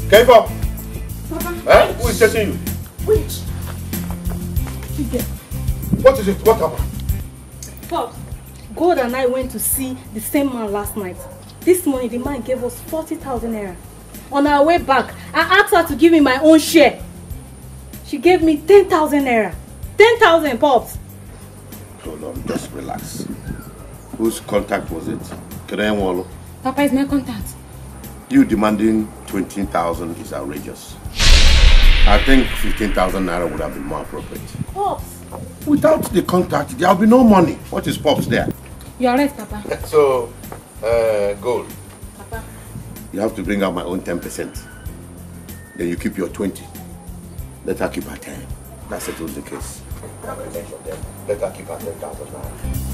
Came up. Papa. Eh? Who is chasing you? Wait. What is it? What happened? Pops, God and I went to see the same man last night. This morning, the man gave us 40,000 naira. On our way back, I asked her to give me my own share. She gave me 10,000 naira. 10,000, Pops. Hold on, just relax. Whose contact was it? Kerenwolo? Papa is my contact. You demanding 20,000 is outrageous. I think 15,000 naira would have been more appropriate. Pops. Without the contact, there will be no money. What is Pops there? You are right, Papa. So, Gold. Papa. You have to bring out my own 10%. Then you keep your 20. Let her keep her 10. That settles the case. Let her keep her 10,000 naira.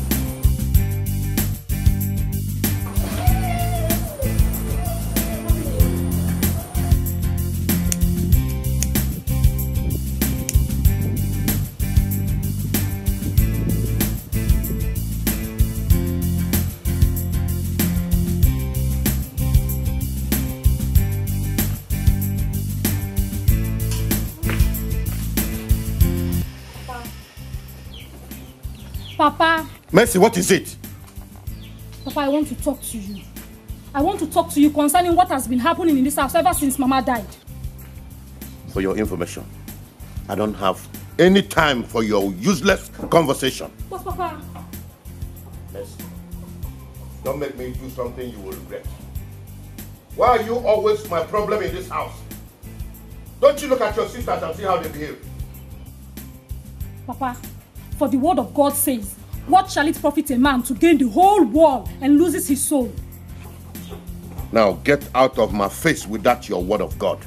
Papa. Mercy, what is it? Papa, I want to talk to you. I want to talk to you concerning what has been happening in this house ever since Mama died. For your information, I don't have any time for your useless conversation. But Papa. Mercy, don't make me do something you will regret. Why are you always my problem in this house? Don't you look at your sisters and see how they behave? Papa, for the word of God says, what shall it profit a man to gain the whole world and loses his soul? Now get out of my face with that your word of God.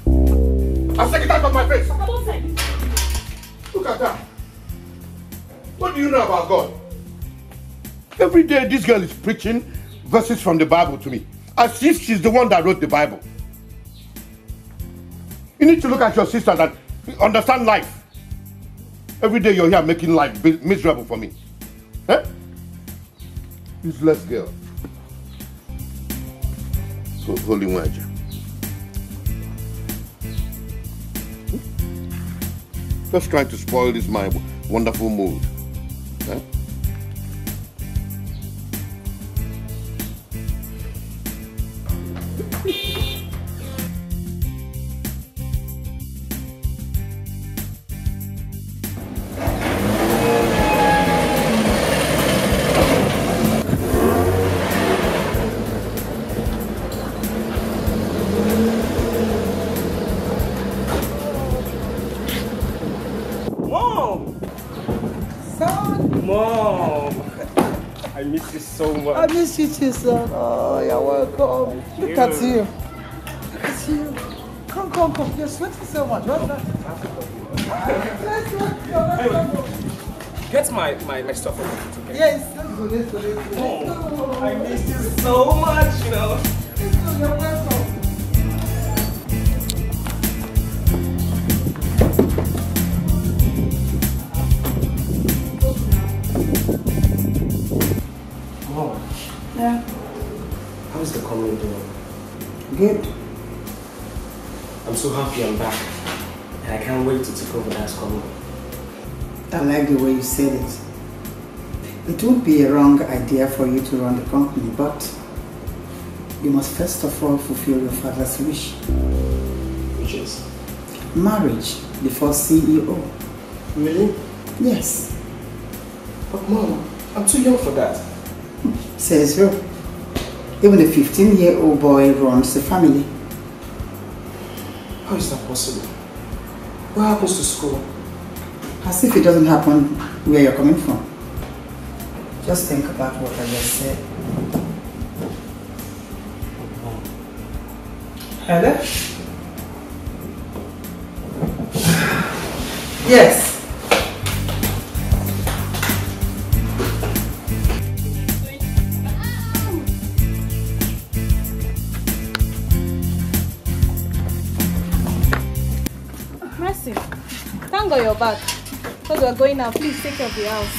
I said get out of my face! Papa, don't say it. Look at that. What do you know about God? Every day this girl is preaching verses from the Bible to me. As if she's the one that wrote the Bible. You need to look at your sisters and understand life. Every day you're here making life miserable for me. Eh? Useless girl. Holy Waja. Just trying to spoil this my wonderful mood. Eh? So much. I miss you too, son. Oh, you're welcome. Look at you. Look at you. Come. You're sweating so much. What's that? Get my stuff on it, okay? Yes, let's go. Oh, I miss you so much, you know. Let's go, you're welcome. Yeah. How's the coming doing? Good. I'm so happy I'm back. And I can't wait to take over that coming. I like the way you said it. It would be a wrong idea for you to run the company, but you must first of all fulfill your father's wish. Which is? Marriage before CEO. Really? Yes. But Mom, I'm too young for that. Says who? Even a 15-year-old boy runs the family. How is that possible? What happens to school? As if it doesn't happen where you're coming from. Just think about what I just said. Hello? Yes. Thank God you're back. Because we're going now, please take care of the house.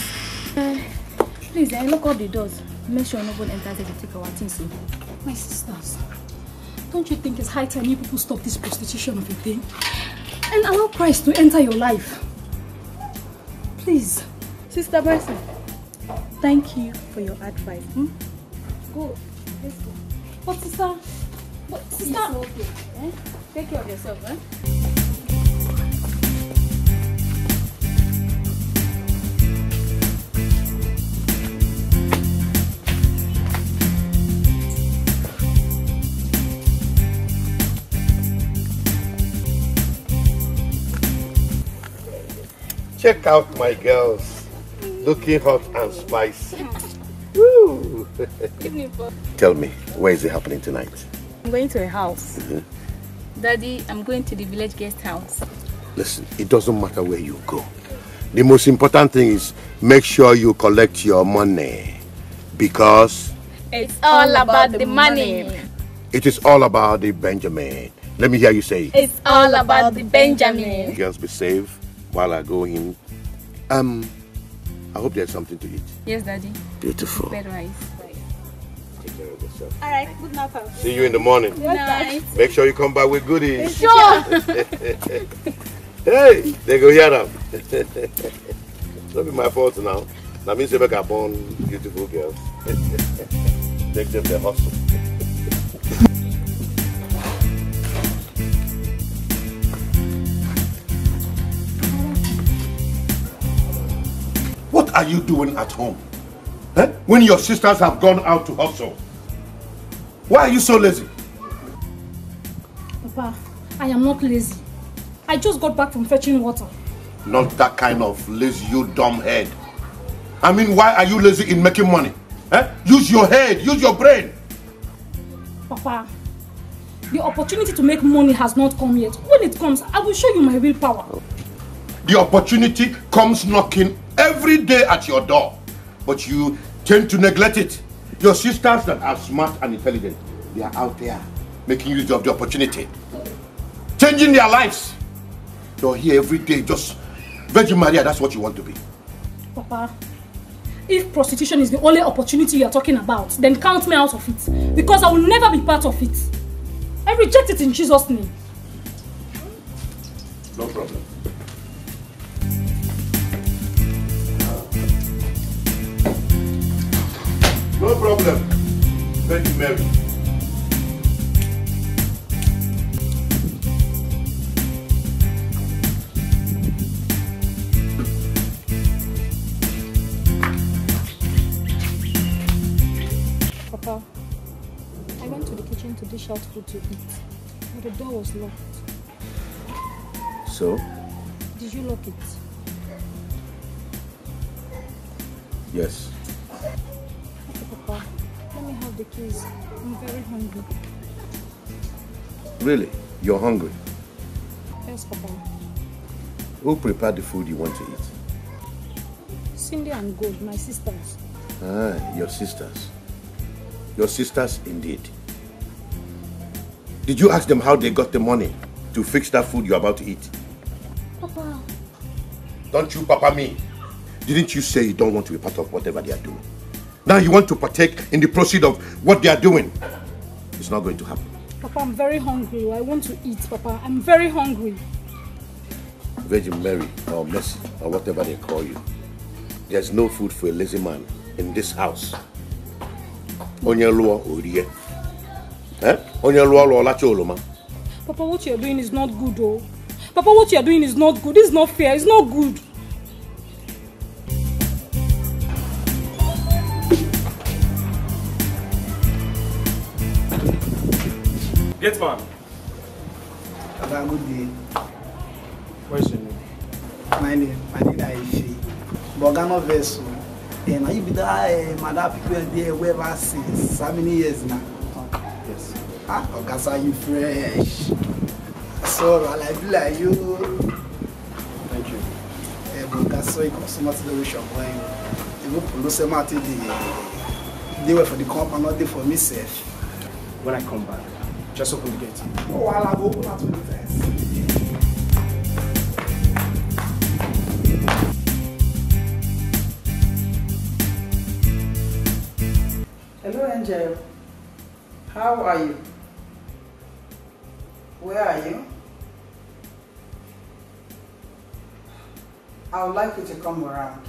Please, lock all the doors. Make sure no one enters to take our things. My sisters, Don't you think it's high time you people stop this prostitution of a thing? And allow Christ to enter your life? Please. Sister Mercy, thank you for your advice. Go. Let's go. But sister... Sister... Okay. Eh? Take care of yourself, eh? Check out my girls, looking hot and spicy. Woo! Tell me, where is it happening tonight? I'm going to a house. Daddy, I'm going to the village guest house. Listen, it doesn't matter where you go. The most important thing is make sure you collect your money. Because it's all about the money. It is all about the Benjamin. Let me hear you say it. It's all about the Benjamin. Girls, be safe while I go in. I hope there's something to eat. Yes, Daddy. Beautiful. Bed rice. Take care of yourself. Alright, good night, Papa. See you in the morning. Good night. Make sure you come back with goodies. Sure. Hey, they go hear them. Don't be my fault now. That means you make a born beautiful girls. Take them the hustle. What are you doing at home? Eh? When your sisters have gone out to hustle? Why are you so lazy? Papa, I am not lazy. I just got back from fetching water. Not that kind of lazy, you dumb head. I mean, why are you lazy in making money? Eh? Use your head, use your brain. Papa, the opportunity to make money has not come yet. When it comes, I will show you my willpower. The opportunity comes knocking every day at your door, but you tend to neglect it. Your sisters that are smart and intelligent, they are out there making use of the opportunity, changing their lives. You're here every day, just Virgin Maria, that's what you want to be. Papa, if prostitution is the only opportunity you are talking about, then count me out of it, because I will never be part of it. I reject it in Jesus' name. No problem. No problem. Virgin Mary. Papa, I went to the kitchen to dish out food to eat, but the door was locked. So? Did you lock it? Yes. Okay, Papa, let me have the keys. I'm very hungry. Really? You're hungry? Yes, Papa. Who prepared the food you want to eat? Cindy and Gold, my sisters. Ah, your sisters. Your sisters indeed. Did you ask them how they got the money to fix that food you're about to eat? Papa. Don't you papa me? Didn't you say you don't want to be part of whatever they are doing? Now you want to partake in the proceed of what they are doing. It's not going to happen. Papa, I'm very hungry. I want to eat, Papa. I'm very hungry. Virgin Mary or Mercy or whatever they call you. There's no food for a lazy man in this house. Onyelua Orie. Eh? Onyelua Lola Choloma. Papa, what you're doing is not good, oh. Papa, what you're doing is not good. It's not fair. It's not good. Get man. Have a good day. What's your name? My name is Ife. Bogano Vessel. And I be there, Madam people there where since how many years now? Yes. Ah, because are you fresh? So I like you. Thank you. Because so you come so much the shop when you go produce a matter they were for the company, not they for myself. When I come back, just open the gate. Oh, I'll open that with the first. Hello, Angel. How are you? Where are you? I would like you to come around.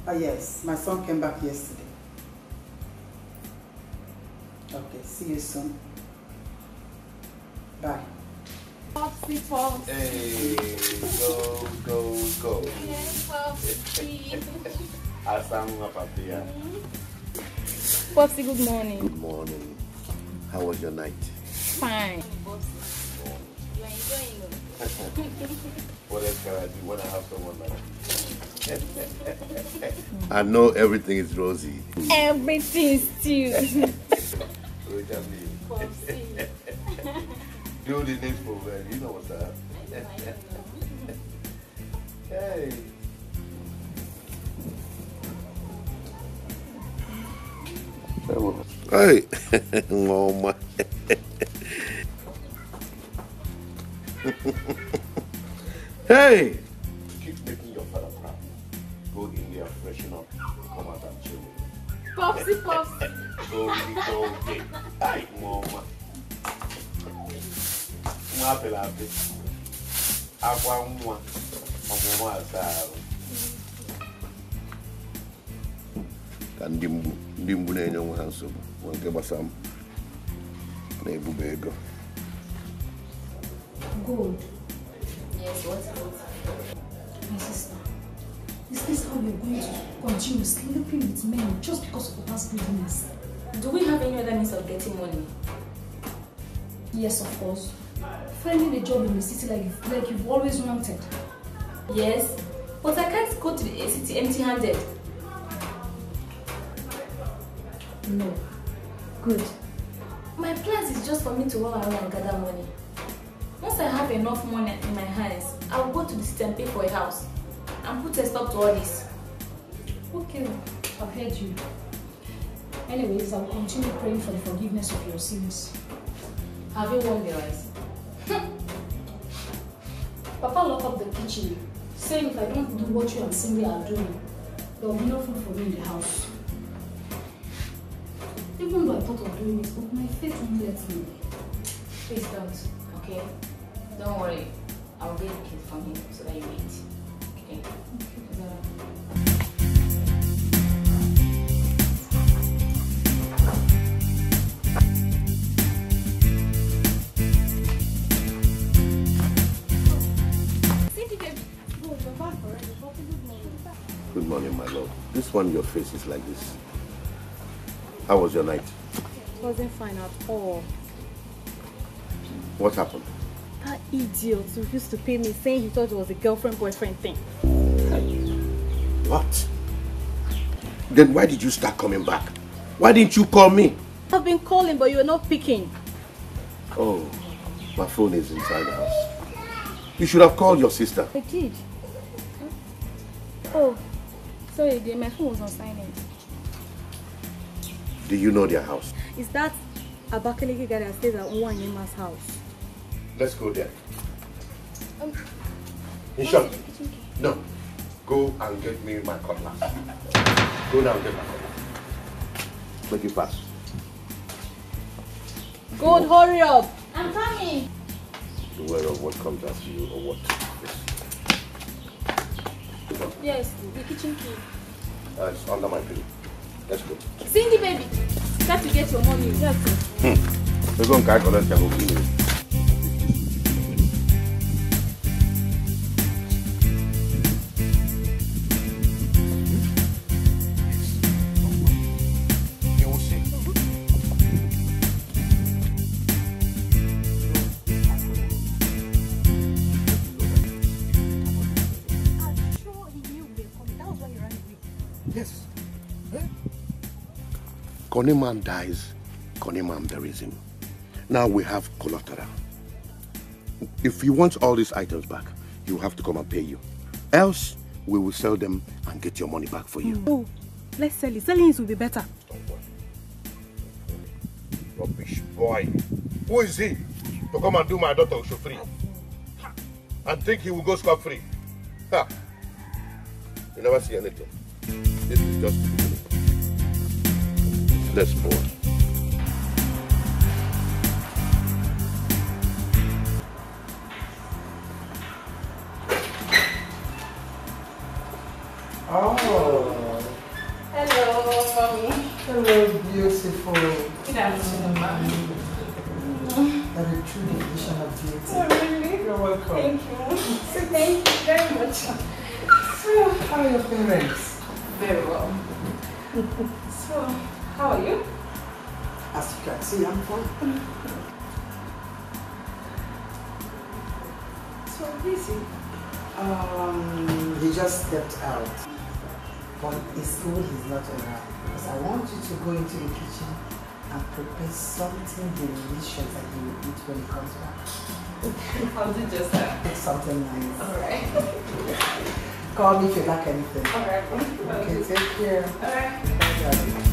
Oh yes, my son came back yesterday. Okay, see you soon. Bye. Popsy, Pops. Hey, go. Yes, Popsy. Asam Papia. Popsy, good morning. Good morning. How was your night? Fine. You are enjoying it. What else can I do when I have someone like that? I know everything is rosy. Everything stew. Look at me. Popsy. Do the needful, man. You know what's up. Hey. Hey, mama. Hey! Keep making your father proud. Go in there, freshen up, come out and chill. Popsy, Pops. Go, hey, mama. Happy. Ndimbu na enyo nwa nsogbu wanke gbasam na ebube ego. Good. Yes, what's it? My sister, is this how you're going to continue sleeping with men just because of the past business? Do we have any other means of getting money? Yes, of course. Finding a job in the city like you've always wanted. Yes, but I can't go to the city empty-handed. No. Good. My plans is just for me to run around and gather money. Once I have enough money in my hands, I'll go to the city and pay for a house and put a stop to all this. Okay, I've heard you. Anyways, I'll continue praying for the forgiveness of your sins. Have you won the rice? Papa locked up the kitchen, saying if I don't do what you and Cindy are doing, there will be no food for me in the house. Even though I thought of doing it, but my faith won't let me. Please don't, okay? Don't worry. I'll get the kids from him so that you eat. Okay? Is that right? Good morning, my lord. This one, your face is like this. How was your night? It wasn't fine at all. What happened? That idiot refused to pay me, saying he thought it was a girlfriend-boyfriend thing. What? Then why did you start coming back? Why didn't you call me? I've been calling, but you were not picking. Oh, my phone is inside the house. You should have called your sister. I did. Oh, sorry dear, my phone was on silent. Do you know their house? Is that Abakaliki guy that stays at Nwanyima's house? Let's go there. Nishan, no. Go and get me my cutlass. Go down and get my cutlass. Make it fast. Good, hurry up. I'm coming. Beware of what comes after you or what. Yes, the kitchen key. It's under my pillow. Let's go. Cindy, baby. Start to get your money. That's it. Let's go and carry collect your money. Koniman dies, Koniman buries him. Now we have collateral. If you want all these items back, you have to come and pay you. Else, we will sell them and get your money back for you. Oh, let's sell it. Selling it will be better. Rubbish boy. Who is he to come and do my daughter free? And think he will go scot-free? Ha! You never see anything. This is just the beginning. Let's move. Oh. Hello, mommy. Hello, beautiful. Good afternoon, mommy. A true definition of beauty. Oh, really? You're welcome. Thank you. Thank you very much. So, how are your parents? Very well. So, how are you? As you can see, I'm fine. So busy. He just stepped out. But it's good he's not around. Because I want you to go into the kitchen and prepare something delicious that he will eat when he comes back. I'll do just that. It's something nice. Alright. Call me if you like anything. Alright. Okay, take care. Alright. Bye.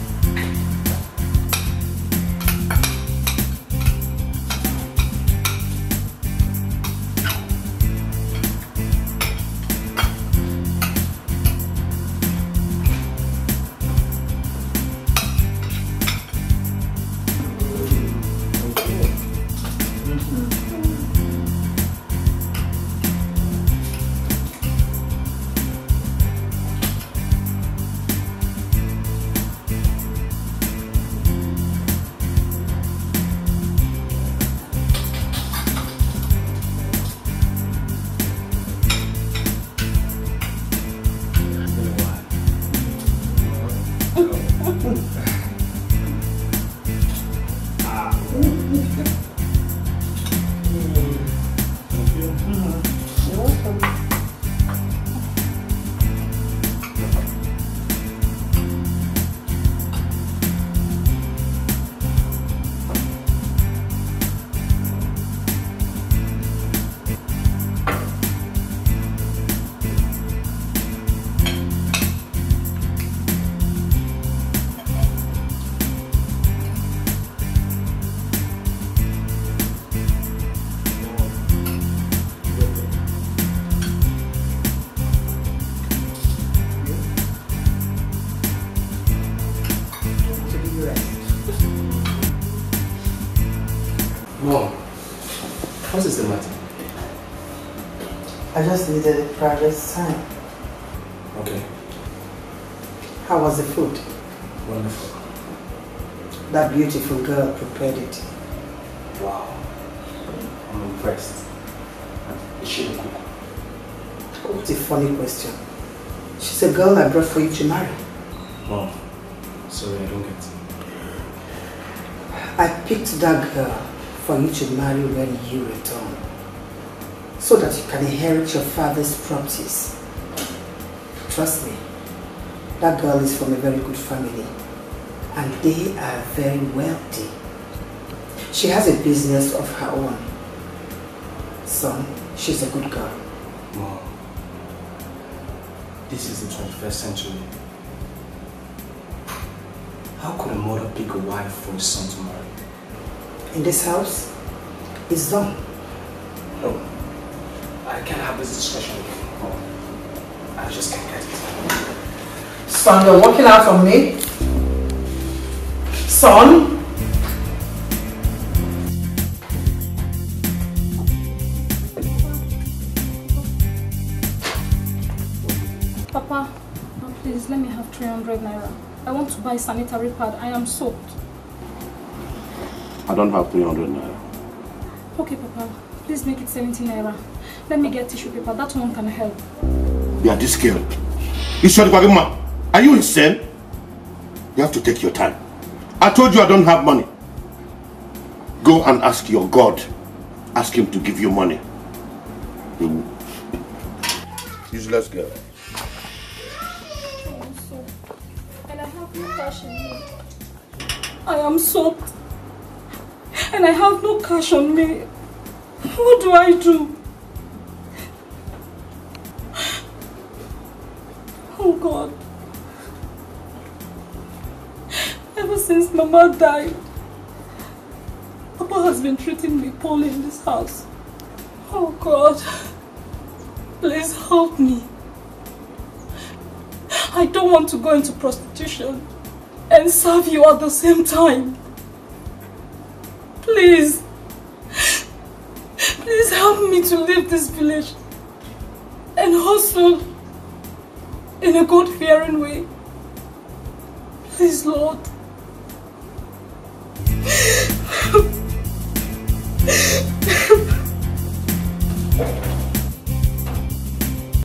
Mom, what is the matter? I just needed a private time. Okay. How was the food? Wonderful. That beautiful girl prepared it. Wow. I'm impressed. Is she the cook? What's a funny question? She's a girl I brought for you to marry. Mom, sorry, I don't get it. I picked that girl for you to marry when you return, so that you can inherit your father's properties. Trust me, that girl is from a very good family, and they are very wealthy. She has a business of her own. Son, she's a good girl. Mom, this is the 21st century. How could a mother pick a wife for his son to marry? In this house, it's done. No, I can't have this discussion with you, Mom. I just can't get it. Son, you're walking out on me? Son? Papa, please let me have 300 naira. I want to buy sanitary pad. I am soaked. I don't have 300 naira. Okay, Papa. Please make it 70 naira. Let me get tissue paper. That one can help. Yeah, this girl. Are you insane? You have to take your time. I told you I don't have money. Go and ask your God. Ask him to give you money. You useless girl. And I have no cash in me. I am soaked. And I have no cash on me. What do I do? Oh God. Ever since Mama died, Papa has been treating me poorly in this house. Oh God. Please help me. I don't want to go into prostitution and serve you at the same time. Please. Please help me to leave this village and hustle in a God-fearing way. Please, Lord.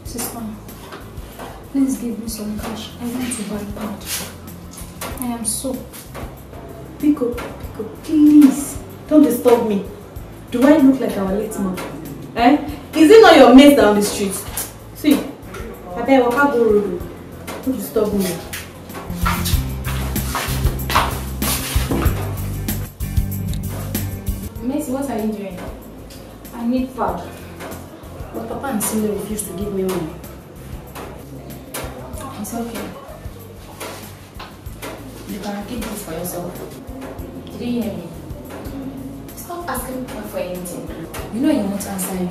Sister, please give me some cash. I want to buy pad. I am so. Pick up, please. Don't disturb me. Do I look like our late mom? Eh? Is it not your mate down the street? See, I better walk out the road. Don't disturb me. Messi, what are you doing? I need pad. But Papa and Cindy refuse to give me money. It's okay. You can keep this for yourself. Did you hear me? Stop asking me for anything. You know you won't answer him.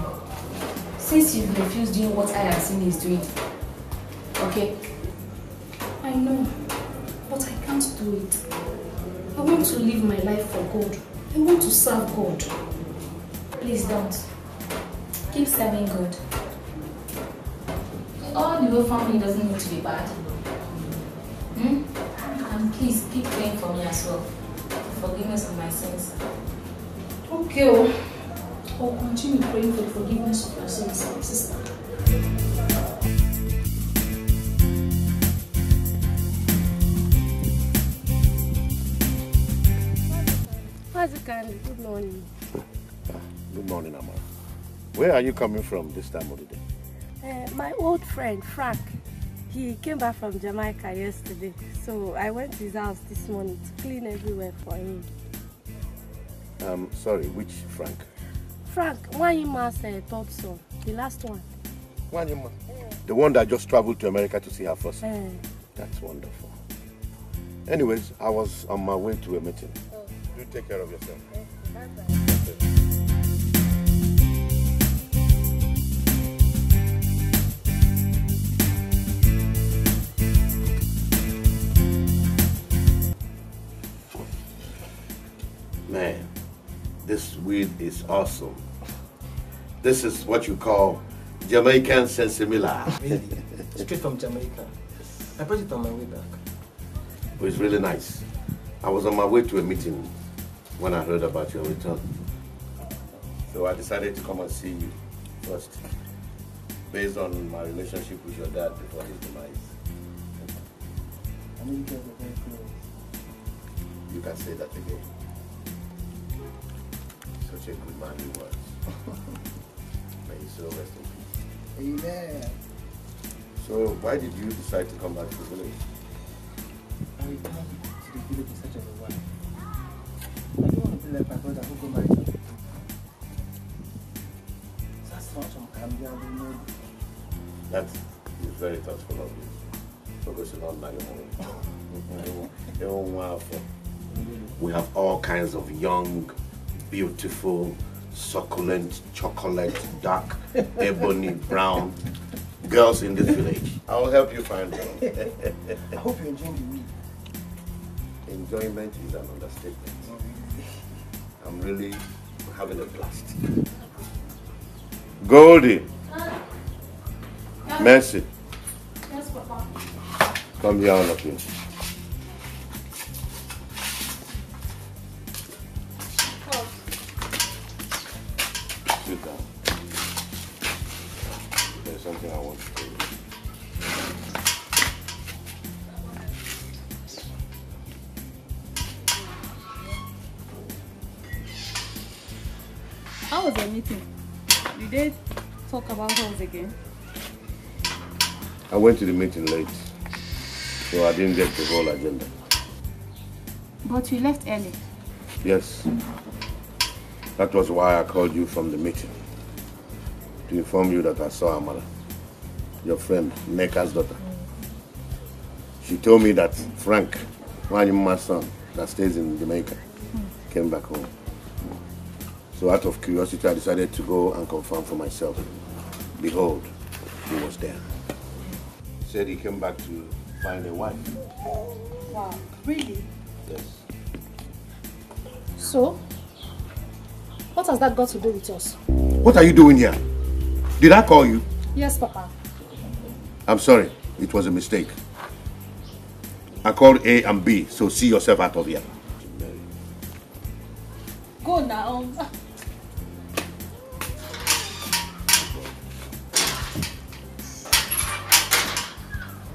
Since you've refused doing what I and Cindy is doing. Okay? I know, but I can't do it. I want to live my life for God. I want to serve God. Please don't. Keep serving God. All the whole family doesn't need to be bad. And please keep praying for me as well. For forgiveness of my sins. Okay, well, I'll continue praying for the forgiveness of your sins, my sister. Good morning. Good morning, Amma. Where are you coming from this time of the day? My old friend, Frank, he came back from Jamaica yesterday. So I went to his house this morning to clean everywhere for him. Sorry, which Frank? Frank, Wanyima's third son, the last one. Wanyima? The one that just traveled to America to see her first. That's wonderful. Anyways, I was on my way to a meeting. You take care of yourself. Man, this weed is awesome. This is what you call Jamaican sensimilla. Really? Straight from Jamaica. I brought it on my way back. It was really nice. I was on my way to a meeting when I heard about your return. So I decided to come and see you first, based on my relationship with your dad before his demise. I know you guys are very close. You can say that again. Such a good man he was. May his soul rest in peace. Amen. So why did you decide to come back to the village? I returned to the village in search of a wife. I don't want to be like my brother who got married to people. That's not some Cambia, That is very thoughtful of you. Focusing on that. We have all kinds of young, beautiful, succulent, chocolate, dark, ebony, brown girls in this village. I'll help you find one. I hope you're enjoying the week. Enjoyment is an understatement. I'm really having a blast. Goldie. Mercy. Yes, Papa. Come here, all of you. Sit down. There's something I want to tell you. How was the meeting? Did they talk about us again? I went to the meeting late, so I didn't get the whole agenda. But you left early. Yes. That was why I called you from the meeting. To inform you that I saw Amara, your friend, Neka's daughter. She told me that Frank, my son, that stays in Jamaica, came back home. So out of curiosity, I decided to go and confirm for myself. Behold, he was there. He said he came back to find a wife. Wow, really? Yes. So, what has that got to do with us? What are you doing here? Did I call you? Yes, Papa. I'm sorry. It was a mistake. I called A and B, so see yourself out of here. Go now.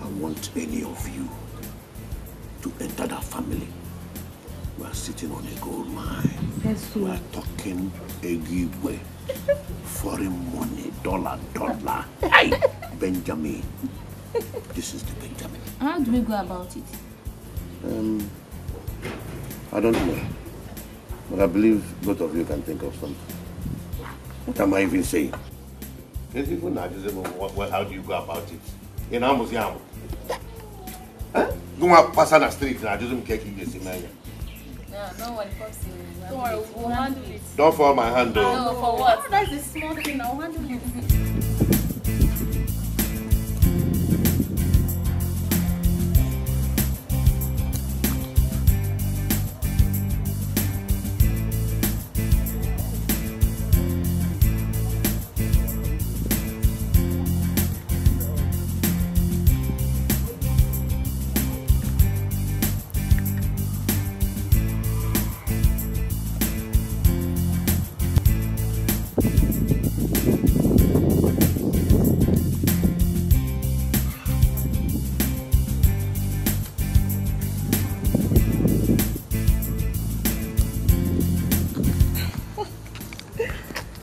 I want any of you to enter that family. We are sitting on a gold mine. Yes, we are talking a giveaway. Foreign money, dollar. Hey, Benjamin. This is the Benjamin. How do we go about it? I don't know. But I believe both of you can think of something. What am I even saying? There's even not just well, how do you go about it? In almost yam. Huh? Go on pass on the street and I just can't keep this in my. No one comes to you. Don't worry, we'll handle it. Don't fall my hand though. No, for what? That's a small thing, I'll handle it.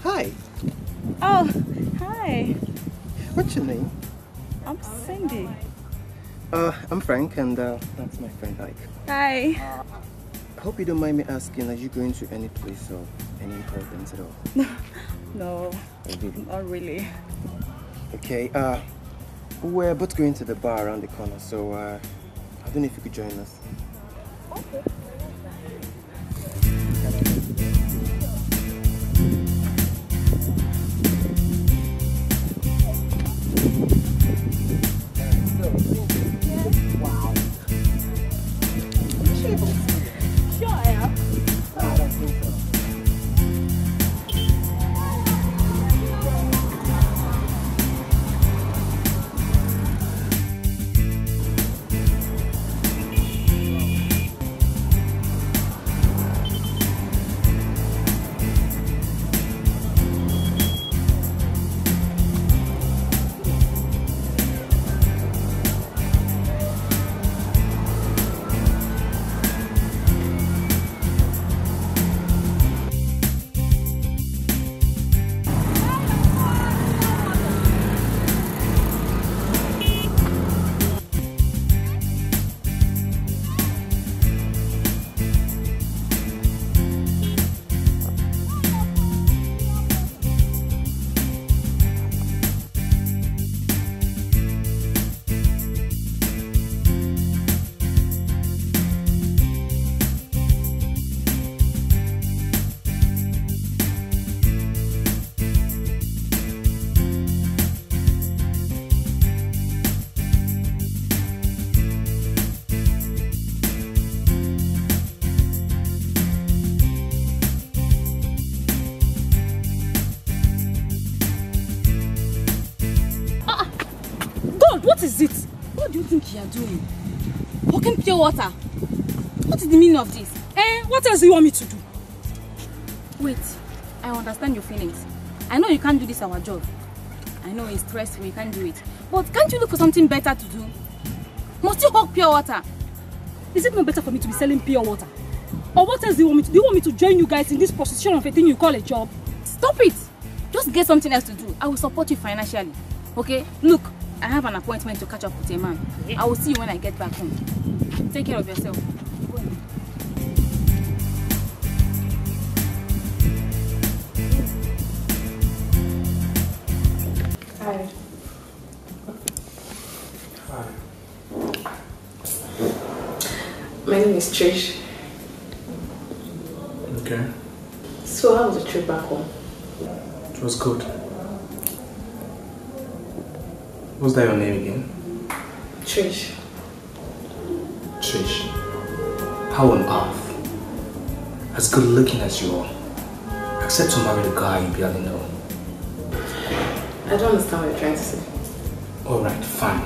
Hi. Oh, hi. What's your name? I'm Cindy. I'm Frank, and that's my friend Ike. Hi. I hope you don't mind me asking, are you going to any place of any importance at all? No, not really. Okay, we're both going to the bar around the corner, so I don't know if you could join us. Okay. What is it? What do you think you are doing? Walking pure water? What is the meaning of this? What else do you want me to do? Wait, I understand your feelings. I know you can't do this our job. I know it's stressful, you can't do it. But can't you look for something better to do? Must you hawk pure water? Is it not better for me to be selling pure water? Or what else do you want me to do? Do you want me to join you guys in this prostitution of a thing you call a job? Stop it! Just get something else to do. I will support you financially. Okay? Look, I have an appointment to catch up with a man. I will see you when I get back home. Take care of yourself. Go ahead. Hi. Hi. My name is Trish. Okay. So how was the trip back home? It was good. What's that your name again? Trish. Trish. How on earth? As good looking as you are, except to marry the guy you barely know. I don't understand what you're trying to say. Alright, fine.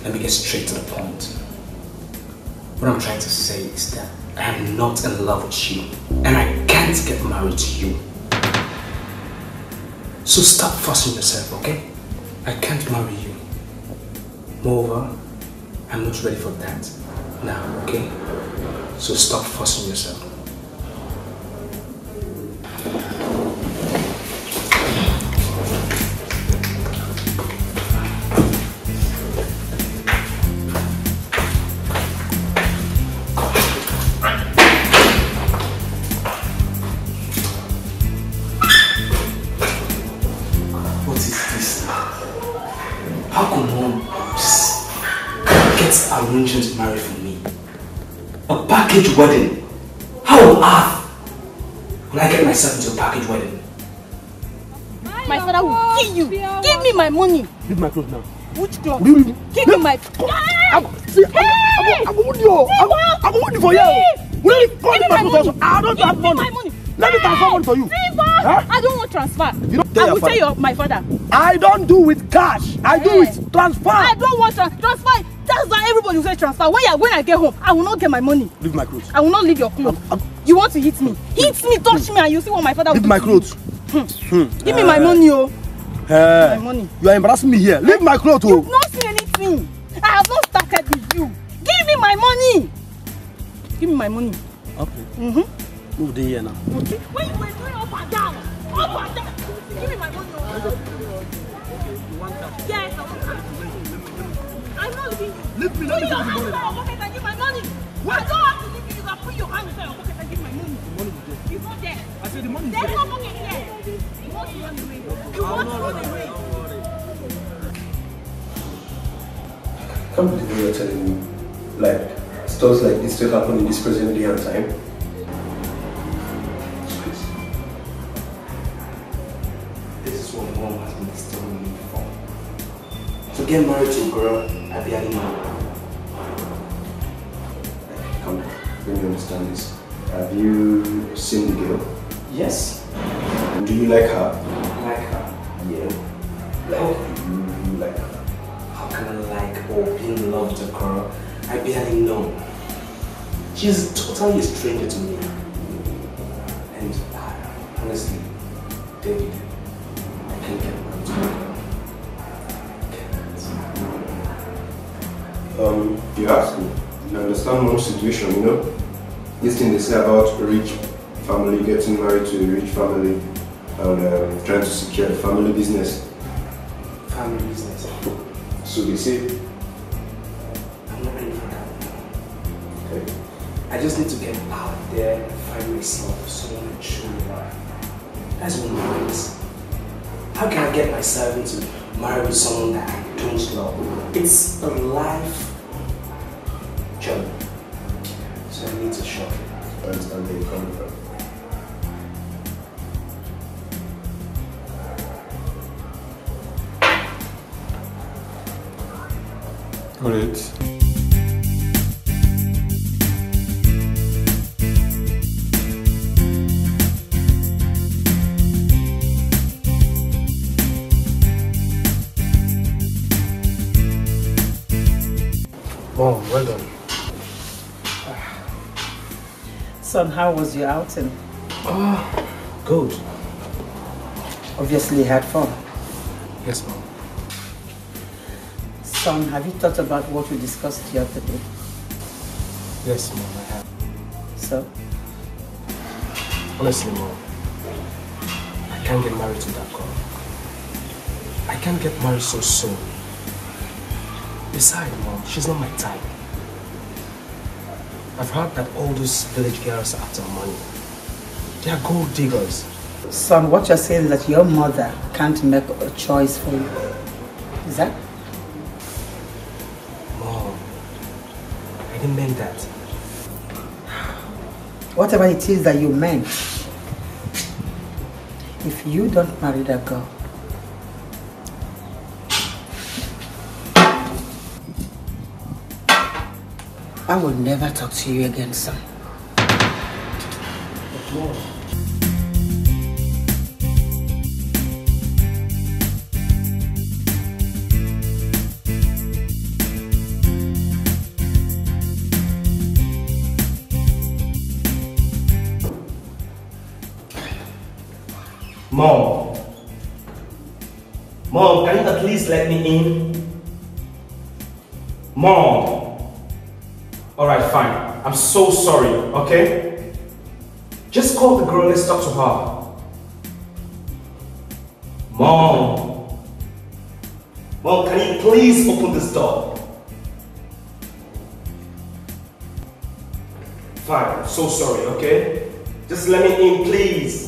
let me get straight to the point. What I'm trying to say is that I am not in love with you, and I can't get married to you. So stop forcing yourself, okay? I can't marry you. Moreover, I'm not ready for that now, okay? So stop forcing yourself. Arranging to marry for me. A package wedding. How on earth will I get myself into a package wedding? My father will kill you. Give me my money. Leave my clothes now. Which clothes? Give me my... I'm going to for you. Will you give me my money? I don't have money. Let me transfer money for you. Huh? I don't want transfer. You don't I will tell my father. I don't do with cash. I do with transfer. I don't want transfer. That's why everybody will say transfer. When I get home, I will not get my money. Leave my clothes. I will not leave your clothes. You want to hit me? Hit me, touch me, and you see what my father will do. Leave my clothes. Give me my money, oh. My money. You are embarrassing me here. Leave my clothes, oh. You've not seen anything. I have not started with you. Give me my money. Give me my money. Okay. Move the here now. Okay. When you were doing up and down. Give me my money, oh. You want that? Yes, I want that. I'm not leaving you. Leave me, let me have the money. Put your hand inside your pocket and give my money. What? I don't have to leave you. You can put your hand inside your pocket and give my money. The money is there. It's not there. I said the money is there. there. There's no pocket here. You want to run away. You want to run away. Can't believe you're telling me, like, stuff like this still happen in this present day and time. This is what mom has been telling me before. To get married to a girl, I barely know. Come, let me understand this. Have you seen the girl? Yes. And do you like her? Like her? Yeah. Like, you like her? How can I like or be in love with a girl I barely know? She's totally a stranger to me. And honestly, David, I can't get married to her. You ask me. You understand mom's situation, you know? This thing they say about a rich family getting married to a rich family and trying to secure the family business. Family business? So they say. I'm not ready for that. Okay. I just need to get out there and find myself someone I truly love. That's what matters. How can I get myself into marry with someone that I don't love? It's a life journey. So I need to show. I understand where you're coming from. Got it. Oh, well done. Son, how was your outing? Oh, good. Obviously you had fun. Yes, Mom. Son, have you thought about what we discussed the other day? Yes, Mom, I have. So? Honestly, Mom, I can't get married to that girl. I can't get married so soon. Besides, Mom, she's not my type. I've heard that all those village girls are after money. They are gold diggers. Son, what you're saying is that your mother can't make a choice for you. Is that? Mom, I didn't mean that. Whatever it is that you meant, if you don't marry that girl, I will never talk to you again, son. But Mom, Mom. Mom, can you at least let me in? Mom. Alright, fine. I'm so sorry, okay? Just call the girl, let's talk to her. Mom. Mom, can you please open this door? Fine, I'm so sorry, okay? Just let me in, please.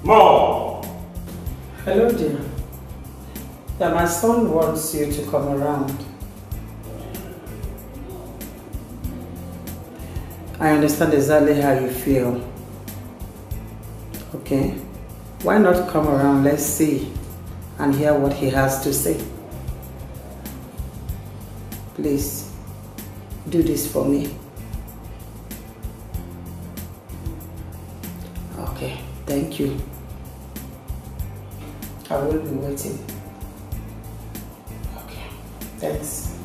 Mom! Hello, dear. Yeah, my son wants you to come around. I understand exactly how you feel. Okay? Why not come around? Let's see and hear what he has to say. Please, do this for me. Okay, thank you. I will be waiting. Okay, thanks.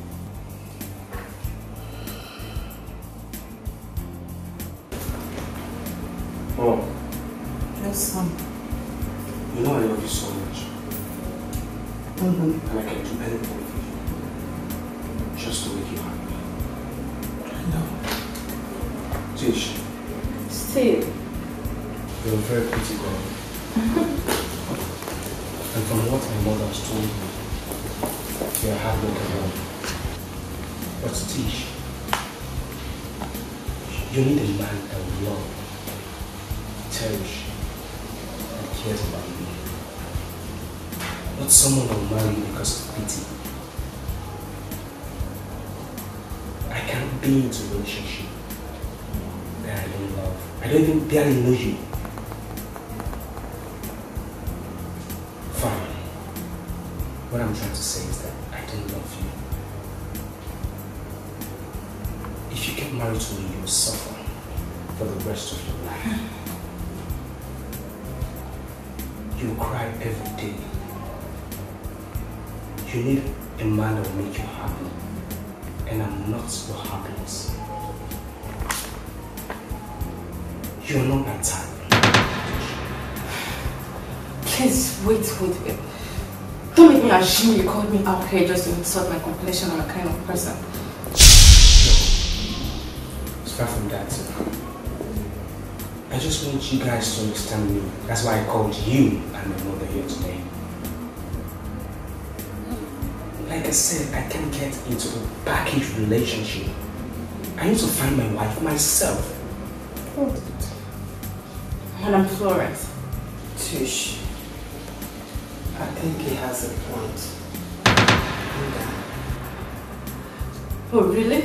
Mom. Yes, son. You know I love you so much. And I can do anything for you. Just to make you happy. I know. Tish. Steve. You're a very pretty girl. And from what my mother has told me, you're a hard-working woman. But Tish, you need a man that will love, cherish, and cares about you. Not someone who will marry you because of pity. I can't be into a relationship that I don't love. I don't even barely know you. Fine. What I'm trying to say is that I don't love you. If you get married to me, you will suffer for the rest of your life. You will cry every day. You need a man that will make you happy. And I'm not your happiness. You're not my type. Please, wait. Don't make me assume you called me out here just to insult my complexion or a kind of person. It's far from that. I just want you guys to understand me. That's why I called you and my mother here today. Like I said, I can't get into a package relationship. I need to find my wife myself. Madam Florence. Tish, I think he has a point. Oh, really?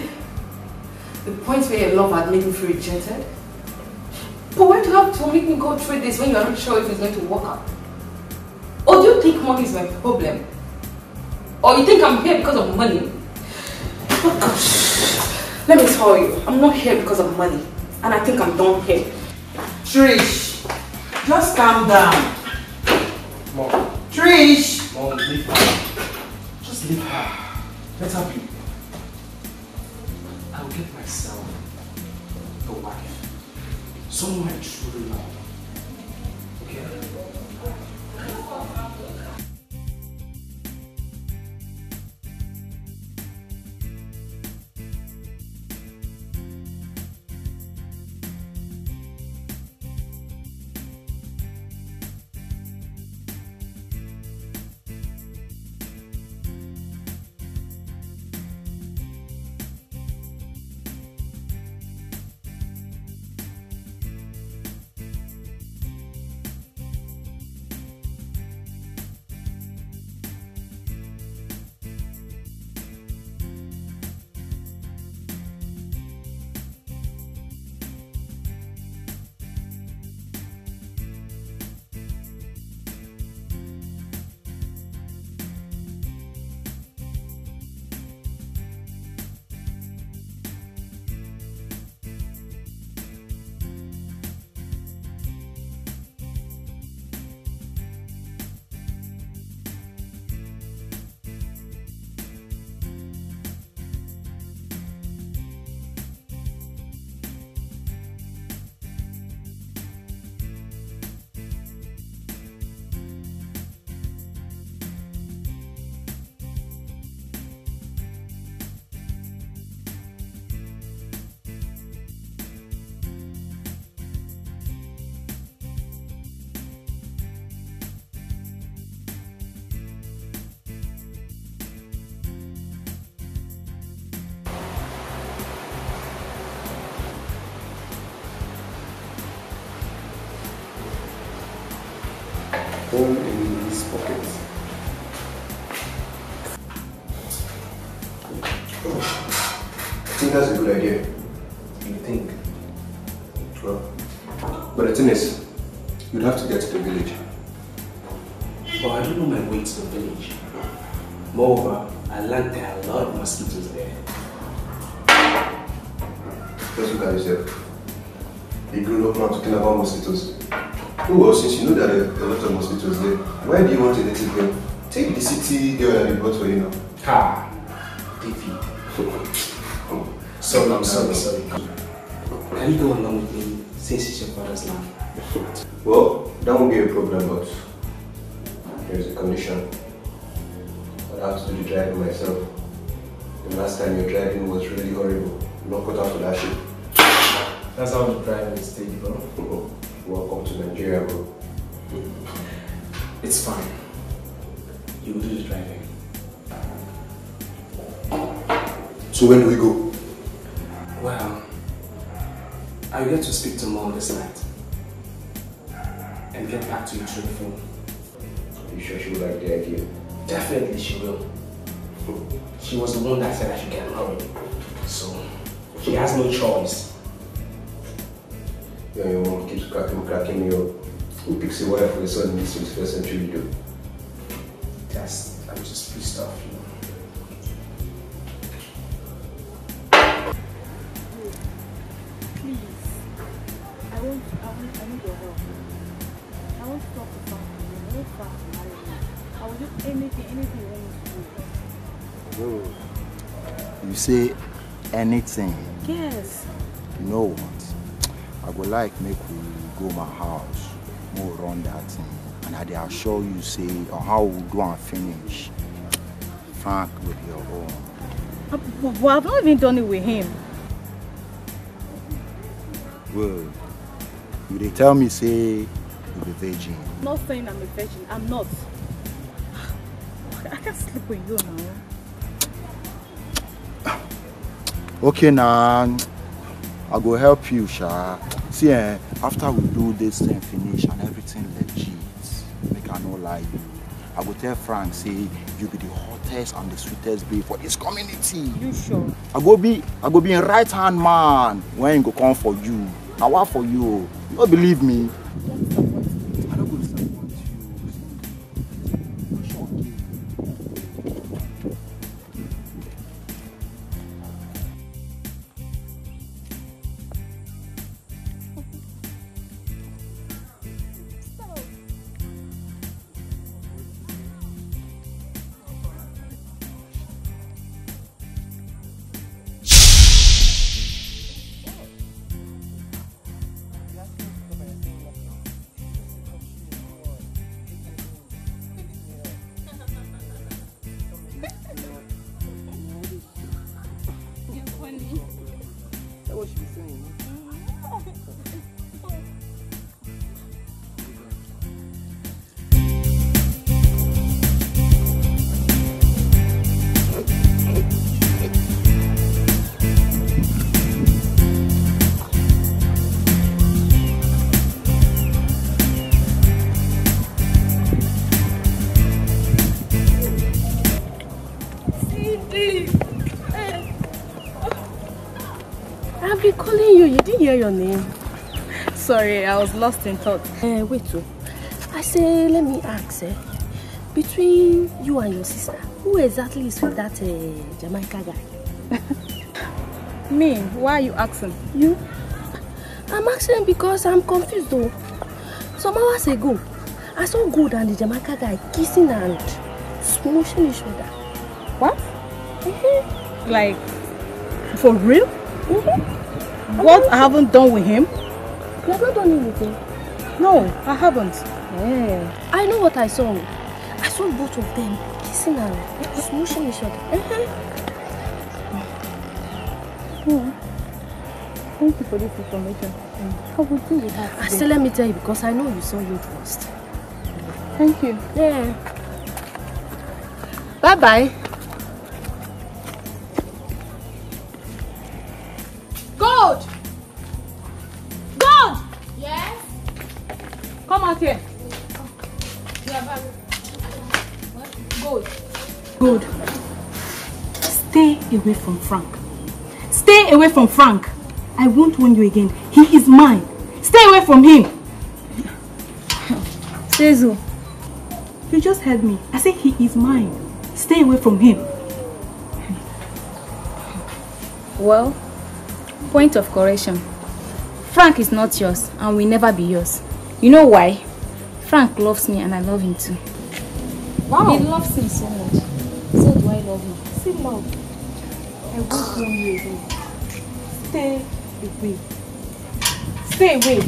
The point where your love had made me feel rejected? But why do you have to make me go through this when you are not sure if it's going to work out? Or do you think money is my problem? Or you think I'm here because of money? Oh gosh. Let me tell you, I'm not here because of money. And I think I'm done here. Trish, just calm down. Mom. Trish! Mom, leave her. Just leave her. Let her be. I'll get myself a wife. Someone I truly love. Okay? his pocket. I think that's a good idea. You think? Well, but the thing is, you'd have to get to the village. But I don't know my way to the village. Moreover, I learned there are a lot of mosquitoes there. Just look at yourself. A grown-up man talking about mosquitoes. Oh well, since you know that there are a lot of mosquitoes there, why do you want a native girl? Take the city girl that they bought for you now. Ha! Davey. Sorry. Can you go along with me since it's your father's land? Well, that won't be a problem, but there's a condition. I'll have to do the driving myself. The last time your driving was really horrible. I'm not cut out for that shit. That's how the driving is taken, bro. Welcome to Nigeria, bro. It's fine. You will do the driving. So when do we go? Well, I get to speak to Mom this night and get back to you through the phone. Are you sure she will like the idea? Definitely she will. She was the one that said I should get married. So, she has no choice. Yeah, your mom keeps cracking me up. Who picks a wife for the son in this 21st century video? I'm just pissed off, you know. Please. I need your help. I want to talk to somebody. I want to marry you. I will do anything you want me to do. You say anything? Yes. You know what? I go like make we go my house, more run that thing, and I dey assure you say on how we do and finish. Frank with your own. But I've not even done it with him. Well, you dey tell me say you be virgin. I'm not saying I'm a virgin. I'm not. I can't sleep with you now. Okay, now I go help you, Sha. See, after we do this thing finish and everything legit, make I no lie you. I go tell Frank say you be the hottest and the sweetest babe for this community. You sure? I go be a right hand man when he go come for you. Now what for you? You don't believe me? I don't go disappoint you. I've been calling you. You didn't hear your name. Sorry, I was lost in thought. Wait, I say, let me ask. Between you and your sister, who exactly is with that Jamaica guy? Me? Why are you asking? You? I'm asking because I'm confused though. Some hours ago, I saw Good and the Jamaica guy kissing and smooshing each other. What? Like, for real? What I haven't done with him? You have not done it with him? No, I haven't. I know what I saw. I saw both of them kissing and smooshing each other. Thank you for this information. How would you do that? I still let me tell you because I know you saw it first. Thank you. Yeah. Bye bye. God! God! Yes? Come out here. Yeah, baby. Good. Good. Stay away from Frank. Stay away from Frank. I won't warn you again. He is mine. Stay away from him. Sezu, you just heard me. I said he is mine. Stay away from him. Well, point of correction. Frank is not yours and will never be yours. You know why? Frank loves me and I love him too. Wow. He loves me so much. So do I love him. See, love. I won't warn you again. Stay away. Stay away.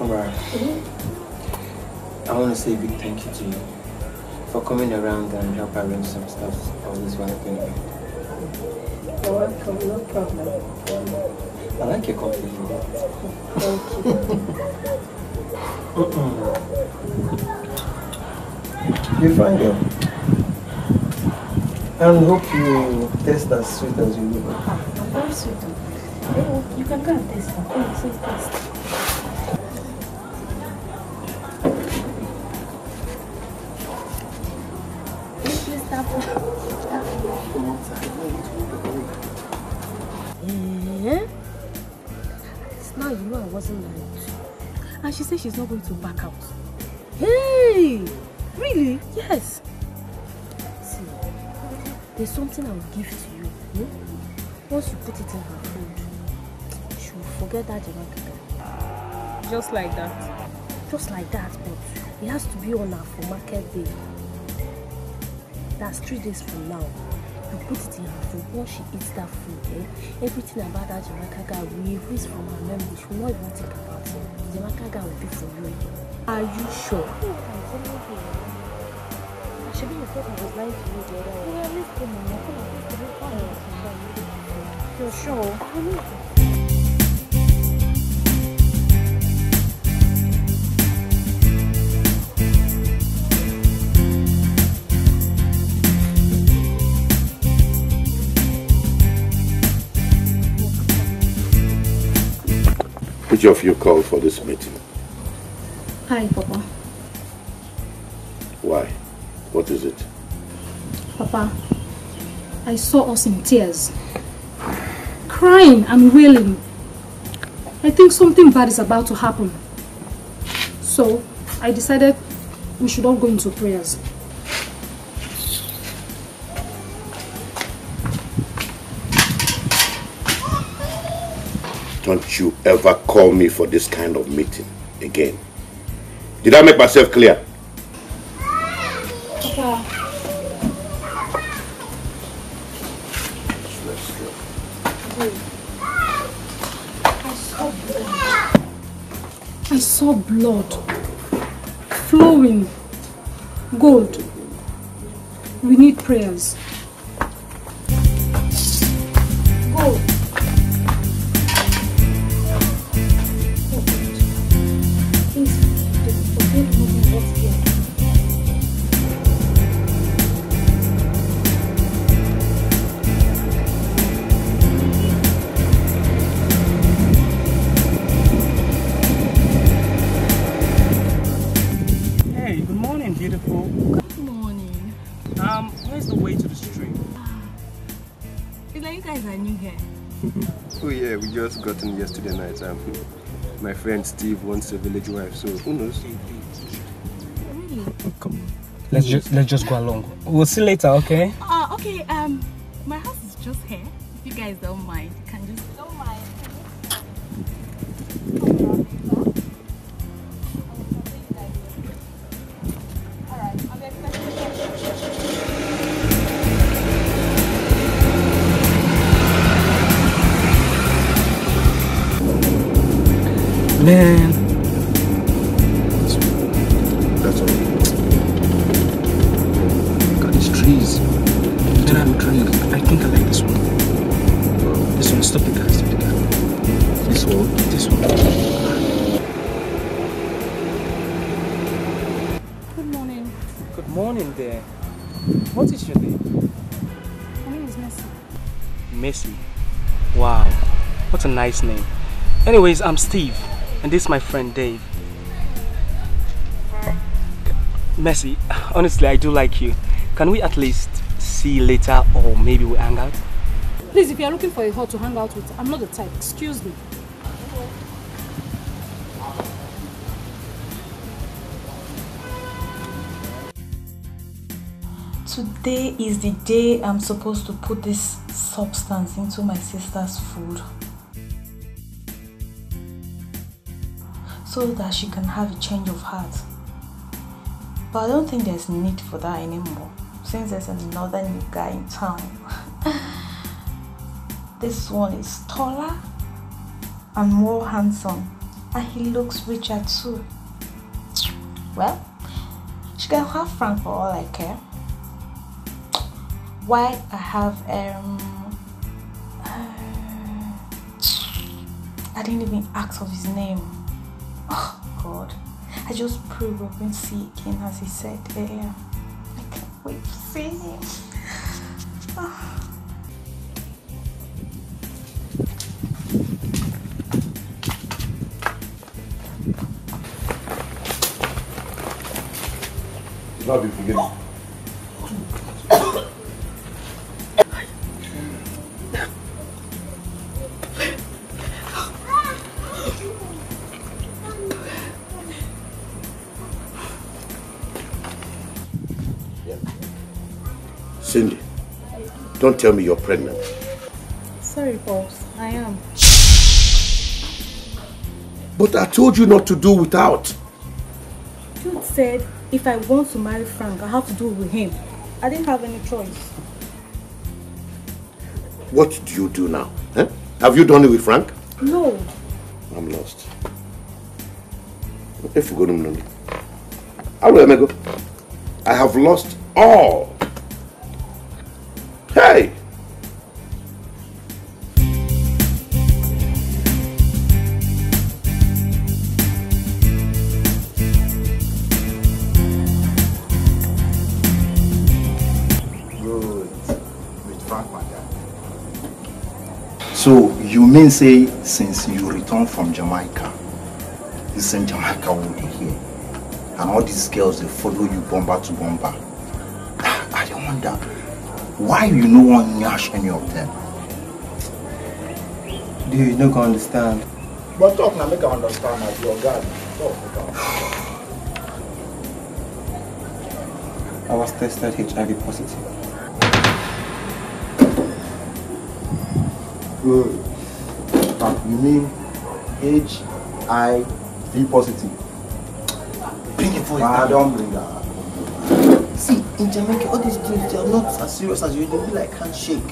Alright. I want to say a big thank you to you for coming around and help arrange some stuff all this while I've been away. You're welcome, no problem. I like your company. Thank you. You're fine, girl. And hope you taste as sweet as you look. I'm very sweet. You can go and taste it. Please taste. Now you know I wasn't lying. And she said she's not going to back out. Hey! Really? Yes. See, there's something I will give to you. Once you put it in her food, she will forget that Jamaican guy. Just like that? Just like that, but it has to be on her for market day. That's 3 days from now. You put it in her food. Once she eats that food, everything about that Jamaican guy will erase from her memory. She will not even think about it. The Jamaican guy will be for you. Are you sure? I should be thought I was lying to you the other way. Yeah, let's go, Mama. You're sure? Which of you called for this meeting? Hi, Papa. Why? What is it? Papa, I saw us in tears, crying and wailing. I think something bad is about to happen. So, I decided we should all go into prayers. Don't you ever call me for this kind of meeting again. Did I make myself clear? Papa. I saw blood flowing. Gold. We need prayers. Gold. Oh yeah, we just got in yesterday night. My friend Steve wants a village wife, so who knows? Really? Come on. Let's just go along. We'll see later, okay? Okay, my house is just here. If you guys don't mind, you can just... Don't mind. Man. That's all. Look at these trees. Beautiful trees. I think I like this one. This one, stop the car, stop the car. This one? This one. Good morning. Good morning there. What is your name? My name is Messi. Messi. Wow, what a nice name. Anyways, I'm Steve, and this is my friend Dave. Messi, honestly, I do like you. Can we at least see later, or maybe we hang out? Please, if you are looking for a hall to hang out with, I'm not the type. Excuse me. Today is the day I'm supposed to put this substance into my sister's food so that she can have a change of heart. But I don't think there's need for that anymore since there's another new guy in town. This one is taller and more handsome, and he looks richer too. Well, she can have Frank for all I care. Why I have I didn't even ask of his name. Oh God, I just pray we're going to see again as he said there. I can't wait to see him. Love you, forgive me. Cindy, don't tell me you're pregnant. Sorry, boss, I am. But I told you not to do without. You said if I want to marry Frank, I have to do it with him. I didn't have any choice. What do you do now? Huh? Have you done it with Frank? No. I'm lost. If you go to Nollywood, I have lost all. Hey! So you mean say since you returned from Jamaica, this same Jamaica will be here, and all these girls they follow you bomber to bomber. I don't wonder why you no one nyash any of them. Dude, you don't understand. But talk now, make I understand as your guy. Talk, I was tested HIV positive. Good. You mean HIV positive? Bring it for you. I don't bring that. See, in Jamaica, all these dudes, they are not as serious as you. They'll be like handshake.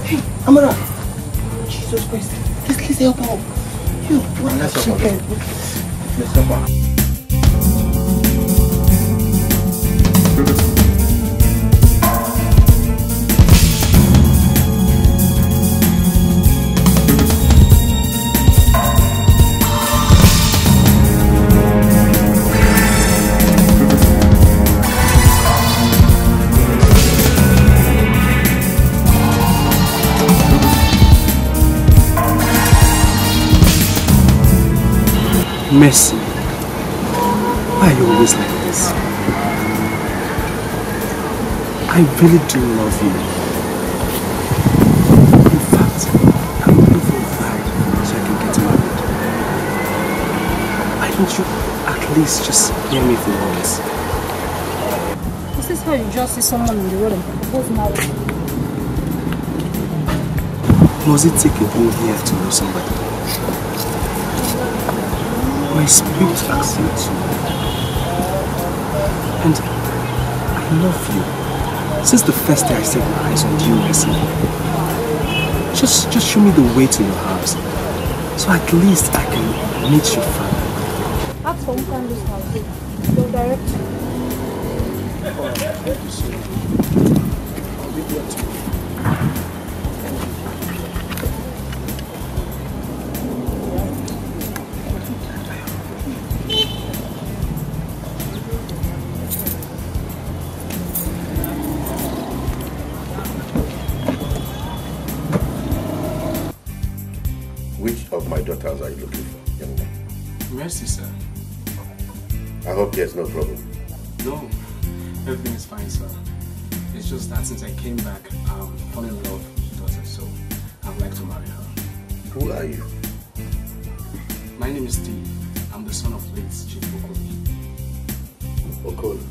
Hey, Amara! Jesus Christ! Please help out. You, what is that? Let's help out. Messi, why are you always like this? I really do love you. In fact, I'm looking for a bride so I can get married. Why don't you at least just hear me for once? Is this how you just see someone in the road and propose marriage? Must it take a whole year to know somebody? My spirit accepts you. And I love you. Since the first day I set my eyes on you recently. Just show me the way to your house. So at least I can meet your father. Ask for who can this house. Go direct. Thank you so much. I'll be there too. Which of my daughters are you looking for, young man? Mercy, sir. I hope there's no problem. No, everything is fine, sir. It's just that since I came back, I'm falling in love with your daughter, so I'd like to marry her. Who are you? My name is Steve. I'm the son of late Chief Okoli. Okoli?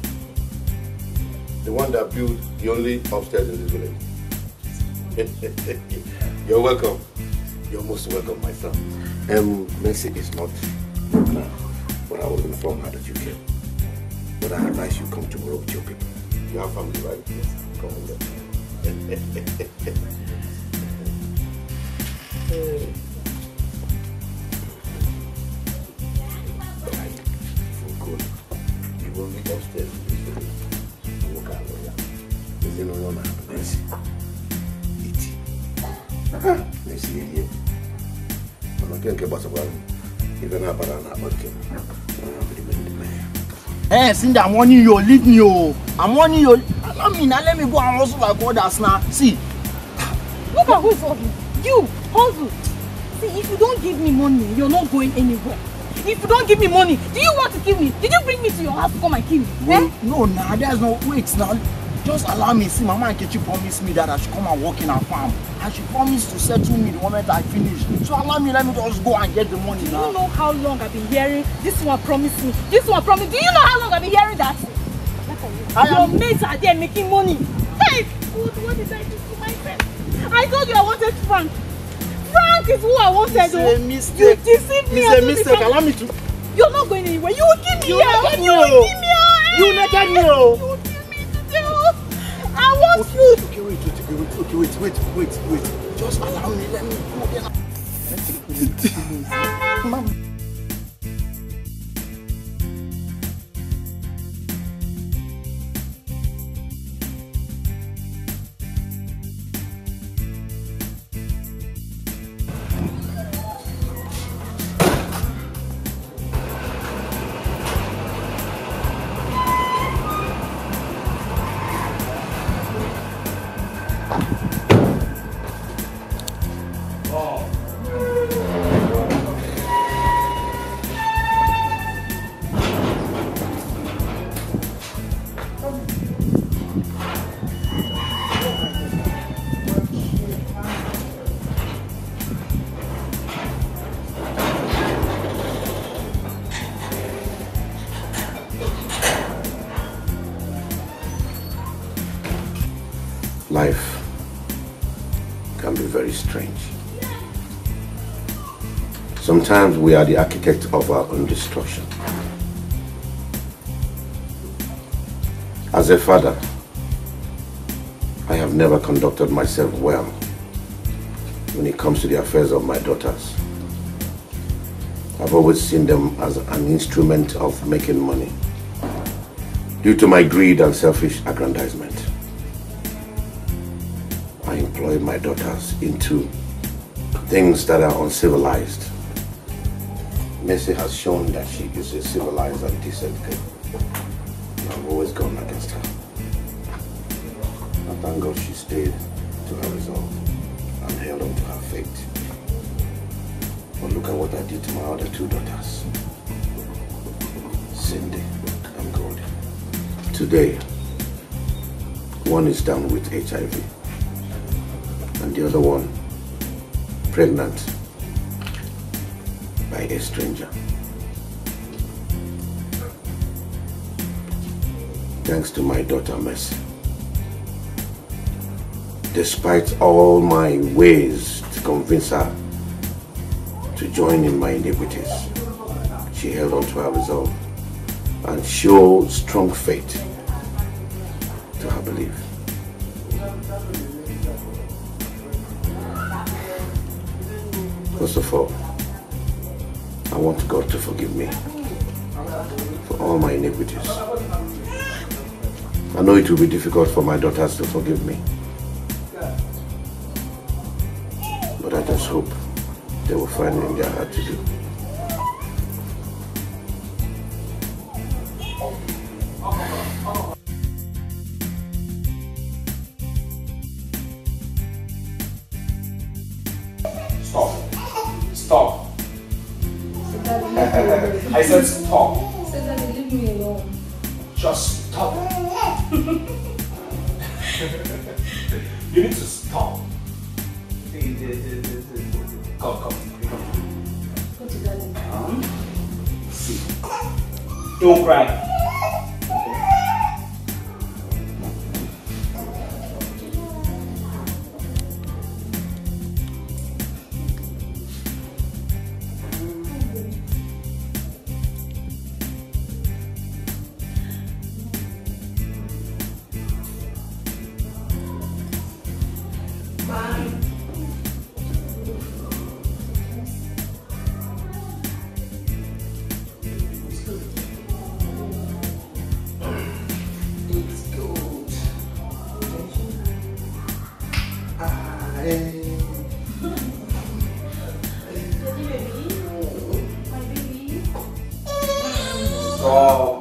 The one that built the only upstairs in this village? You're welcome. You're most welcome, my son. Mercy is not now, but I will inform her that you came. But I advise you come tomorrow with your people. You have family, right? Yes. Come on, then. You will be upstairs in this village. Walk out of here. There's no one now. Mercy. Eat. Mercy, here. I'm not going to get about even about an about him. Hey, Cindy, I'm warning you, leave me, oh. I'm warning you. Allow me now, let me go and hustle like others now. See. Look at who's hustling. You, hustle. See, if you don't give me money, you're not going anywhere. If you don't give me money, do you want to kill me? Did you bring me to your house to come and kill me? Well, no, nah, there's no, wait now. Just allow me. See, Mama and Kechi promised me that I should come and work in her farm. And she promised to settle me the moment I finish. So allow me, let me just go and get the money now. Do you know how long I've been hearing this one promised me? This one promised. Do you know how long I've been hearing that? Your mates are there making money. Hey, what did I do to myself? I told you I wanted Frank. Frank is who I wanted. It's a mistake. You deceived me. It's a mistake. Allow me to. You're not going anywhere. You will give me You will give me. You will give me. You will give me today. I want food. Okay, wait. Just allow me. Let me go. Mama. Life can be very strange. Sometimes we are the architect of our own destruction. As a father, I have never conducted myself well when it comes to the affairs of my daughters. I've always seen them as an instrument of making money due to my greed and selfish aggrandizement. I employ my daughters into things that are uncivilized. Mercy has shown that she is a civilized and decent girl. I've always gone against her. And thank God she stayed to her resolve and held on to her fate. But look at what I did to my other two daughters, Cindy and Goldie. Today, One is down with HIV, and the other one pregnant by a stranger. Thanks to my daughter Mercy. Despite all my ways to convince her to join in my iniquities, she held on to her resolve and showed strong faith to her belief. First of all, I want God to forgive me for all my iniquities. I know it will be difficult for my daughters to forgive me, but I just hope they will find it in their heart to do. Stop. I said stop. So Daddy, leave me alone. Just stop. You need to stop. Come. Go to Daddy. See. Don't cry. Stop.